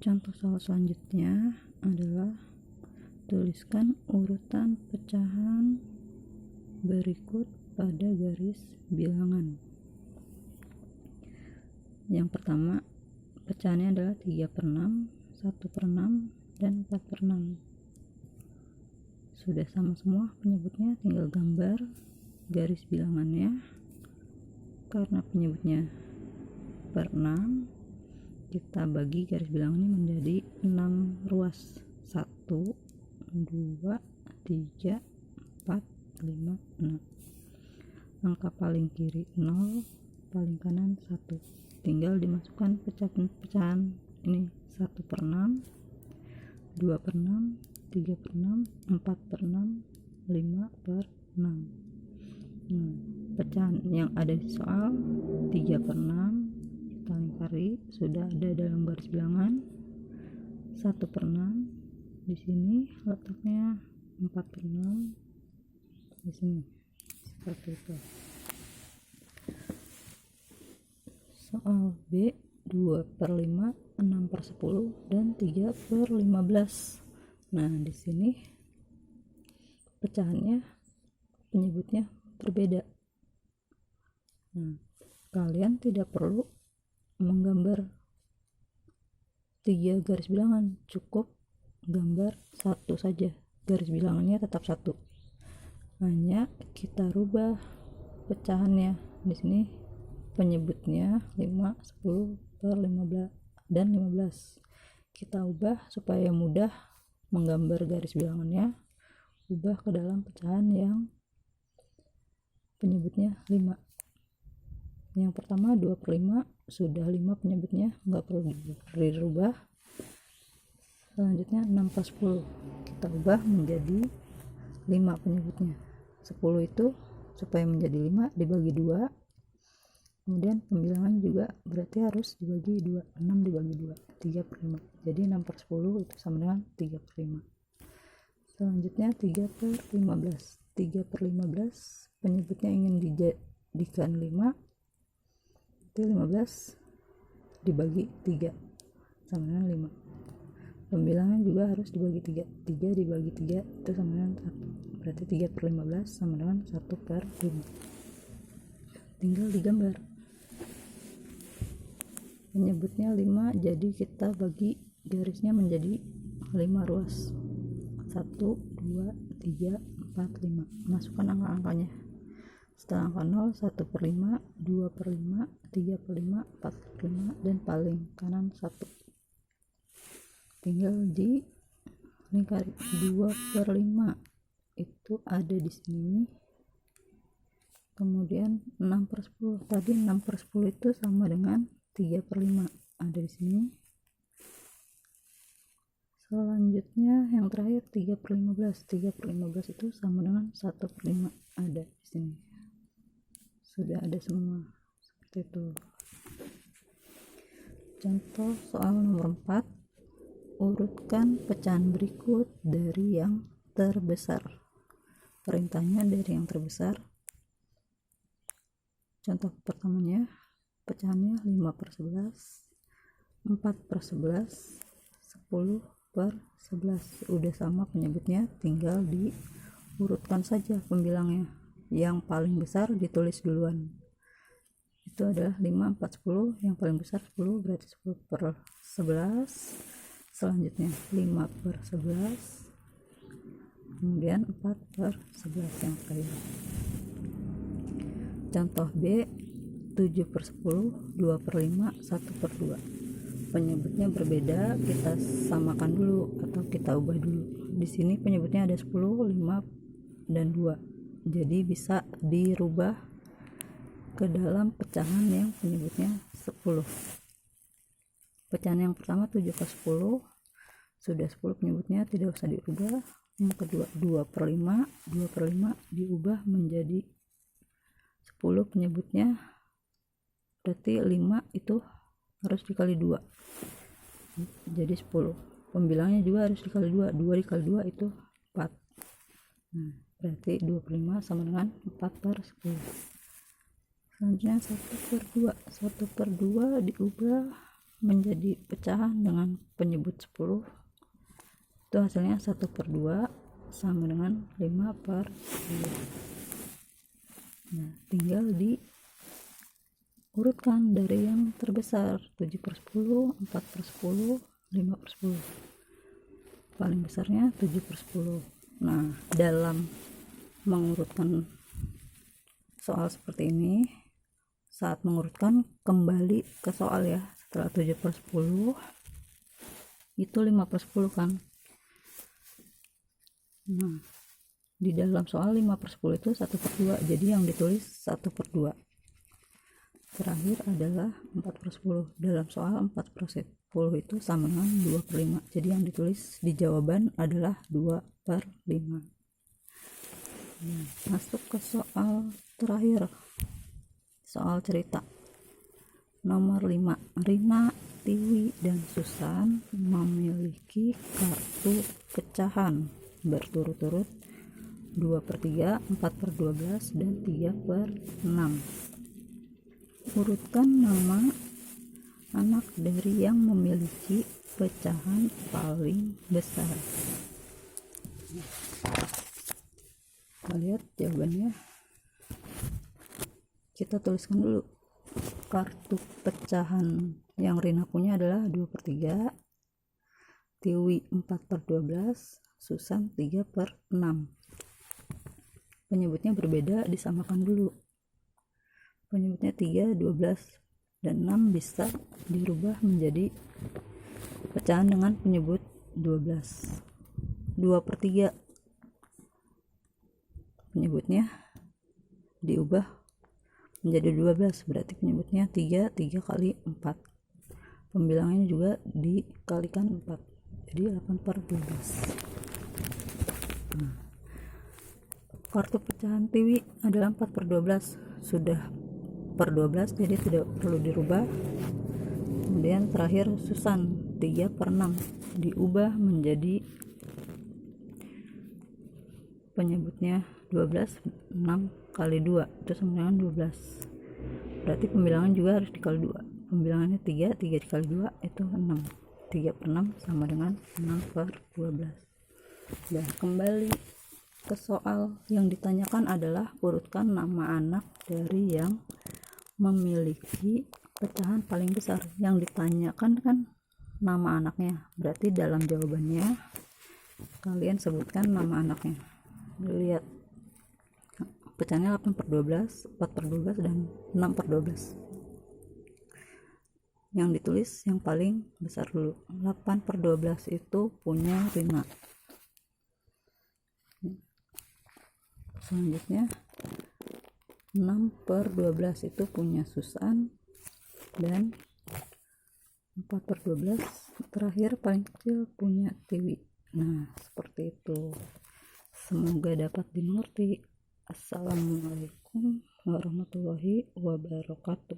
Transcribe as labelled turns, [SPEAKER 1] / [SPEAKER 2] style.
[SPEAKER 1] Contoh soal selanjutnya adalah tuliskan urutan pecahan berikut pada garis bilangan. Yang pertama, pecahannya adalah 3/6, 1/6, dan 4/6. Sudah sama semua penyebutnya, tinggal gambar garis bilangannya. Karena penyebutnya per 6, kita bagi garis bilangan ini menjadi 6 ruas. 1, 2, 3, 4, 5, 6. Angka paling kiri 0, paling kanan 1. Tinggal dimasukkan pecahan ini. 1/6, 2/6, 3/6, 4/6, 5/6. Pecahan yang ada di soal 3/6 kita lingkari, sudah ada dalam garis bilangan. 1/6 di sini letaknya, 4/6 di sini, seperti itu. Soal B, 2/5, 6/10, dan 3/15. Nah, di sini pecahannya penyebutnya berbeda. Nah, kalian tidak perlu menggambar 3 garis bilangan, cukup gambar 1 saja, garis bilangannya tetap 1. Hanya kita rubah pecahannya. Di sini penyebutnya 5, 10, per 15 dan 15. Kita ubah supaya mudah menggambar garis bilangannya, ubah ke dalam pecahan yang penyebutnya 5. Yang pertama 2/5, sudah 5 penyebutnya, nggak perlu dirubah. Selanjutnya 6/10, kita ubah menjadi 5 penyebutnya. 10 itu supaya menjadi 5 dibagi 2, kemudian pembilangan juga berarti harus dibagi 2. 6 dibagi 2, 3/5. Jadi 6/10 itu sama dengan 3/5. Selanjutnya 3/15. 3/15 penyebutnya ingin dijadikan 5, 15 dibagi 3 sama dengan 5. Pembilangan juga harus dibagi 3. 3 dibagi 3 itu sama dengan 1. Berarti 3/15 sama dengan 1/5. Tinggal digambar. Penyebutnya 5, jadi kita bagi garisnya menjadi 5 ruas. 1, 2, 3, 4, 5. Masukkan angka-angkanya. Setelah angka 0, 1/5, 2/5, 3/5, 4/5, dan paling kanan 1. Tinggal di lingkari. 2/5 itu ada di sini. Kemudian 6/10. Tadi 6/10 itu sama dengan 3/5, ada di sini. Selanjutnya yang terakhir 3/15. 3/15 itu sama dengan 1/5, ada di sini. Sudah ada semua, seperti itu. Contoh soal nomor 4, urutkan pecahan berikut dari yang terbesar. Perintahnya dari yang terbesar. Contoh pertamanya, pecahannya 5/11, 4/11, 10/11. Udah sama penyebutnya, tinggal diurutkan saja pembilangnya. Yang paling besar ditulis duluan. Itu adalah 5, 4, 10. Yang paling besar 10, berarti 10/11. Selanjutnya 5/11, kemudian 4/11 yang terakhir. Contoh B, 7/10, 2/5, 1/2. Penyebutnya berbeda, kita samakan dulu atau kita ubah dulu. Di sini penyebutnya ada 10, 5, dan 2. Jadi bisa dirubah ke dalam pecahan yang penyebutnya 10. Pecahan yang pertama 7/10, sudah 10 penyebutnya, tidak usah dirubah. Yang kedua 2/5, 2/5 diubah menjadi 10 penyebutnya, berarti 5 itu harus dikali 2 jadi 10. Pembilangnya juga harus dikali 2. 2 dikali 2 itu 4. Berarti 2/5 sama dengan 4/10. Selanjutnya 1/2. 1/2 diubah menjadi pecahan dengan penyebut 10, itu hasilnya 1/2 sama dengan 5/2. Nah, tinggal diurutkan dari yang terbesar, 7/10, 4/10, 5/10. Paling besarnya 7/10. Nah, dalam mengurutkan soal seperti ini, saat mengurutkan kembali ke soal ya, setelah 7/10 itu 5/10 kan. Nah, di dalam soal 5/10 itu 1/2, jadi yang ditulis 1/2. Terakhir adalah 4/10. Dalam soal 4/10 itu sama dengan 2/5, jadi yang ditulis di jawaban adalah 2/5. Nah, masuk ke soal terakhir, soal cerita nomor 5. Rina, Tiwi, dan Susan memiliki kartu pecahan berturut-turut 2/3, 4/12, dan 3/6. Urutkan nama anak dari yang memiliki pecahan paling besar. Kita lihat jawabannya. Kita tuliskan dulu. Kartu pecahan yang Rina punya adalah 2/3, Tiwi 4/12, Susan 3/6. Penyebutnya berbeda, disamakan dulu. Penyebutnya 3, 12, dan 6 bisa dirubah menjadi pecahan dengan penyebut 12. 2/3 penyebutnya diubah menjadi 12, berarti penyebutnya 3 kali 4. Pembilangannya juga dikalikan 4, jadi 8/12. Nah, kartu pecahan Tiwi adalah 4/12, sudah per 12, jadi tidak perlu dirubah. Kemudian terakhir Susan 3/6 diubah menjadi penyebutnya 12, 6 kali 2 itu sama dengan 12, berarti pembilangan juga harus dikali 2. Pembilangannya 3 dikali 2 itu 6. 3/6 sama dengan 6/12. Dan kembali ke soal yang ditanyakan adalah urutkan nama anak dari yang memiliki pecahan paling besar. Yang ditanyakan kan nama anaknya, berarti dalam jawabannya kalian sebutkan nama anaknya. Lihat pecahannya 8/12, 4/12, dan 6/12. Yang ditulis yang paling besar dulu. 8/12 itu punya Rina. Selanjutnya 6/12 itu punya Susan, dan 4/12 terakhir paling kecil punya Tiwi. Nah, seperti itu. Semoga dapat dimengerti. Assalamualaikum warahmatullahi wabarakatuh.